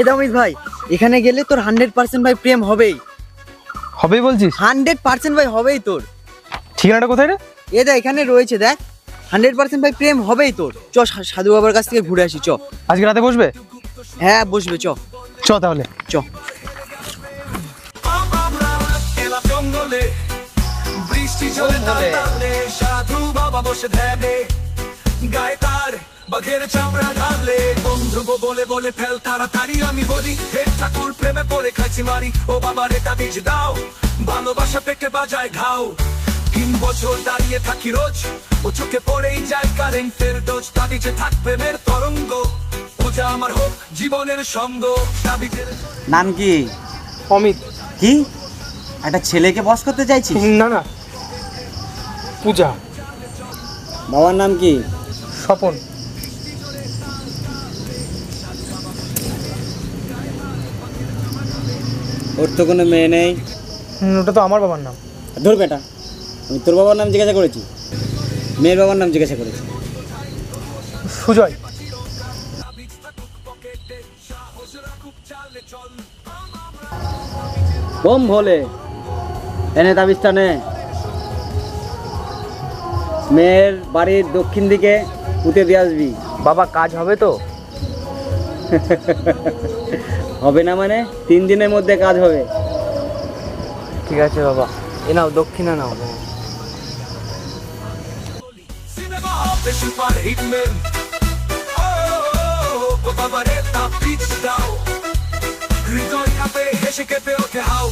এটা অমিত ভাই, এখানে গেলে তোর 100% ভাই প্রেম হবেই। হবেই বলছিস? 100% ভাই হবেই তোর। ঠিকানাটা কোথায় রে? এটা এখানে রয়েছে, দেখ 100% ভাই প্রেম হবেই তোর। চ সাধু বাবার কাছ থেকে ঘুরে আসি চ। আজকে রাতে বসবে? হ্যাঁ বসবে, চ চ তাহলে। চ। বৃষ্টি চলে তালে সাধু বাবা বসে ধ্যানে গায়ে তার বাঘের চামড়া ঢালে বন্ধু বলে বলে ফেল তাড়াতাড়ি আমি বলি হে ঠাকুর প্রেমে পড়ে খাইছি মারি ও বাবা রে তাবিজ দাও ভালোবাসা পেটে বাজায় ঘাও 3 বছর দাঁড়িয়ে থাকি রোজ ও চোখে পড়েই যায় কারেন্টের ডোজ তাবিজে থাক প্রেমের তরঙ্গ পূজা আমার হোক জীবনের সঙ্গ তাবিজের। নাম কি? অমিত। কি একটা ছেলেকে বস করতে চাইছিস? না না, পূজা। বাবার নাম কি? স্বপন। ওর তো কোনো মেয়ে নেই। ওটা তো আমার বাবার নাম। ধর বেটা, আমি তোর বাবার নাম জিজ্ঞাসা করেছি, মেয়ের বাবার নাম জিজ্ঞাসা করেছি। সুজয়। বোম ভোলে এনে তাবিজটা নে। মেয়ের বাড়ির দক্ষিণ দিকে পুঁতে দিয়ে আসবি। বাবা কাজ হবে তো? হবে না মানে 3 দিনের মধ্যে কাজ হবে। ঠিক আছে বাবা, এ নাও দক্ষিণা নাও। সিনেমা হবে সুপার হিটম্যান ও বাবা রে তাবিজ দাও হৃদয় কাঁপে হেসে কেঁপে ওঠে হাও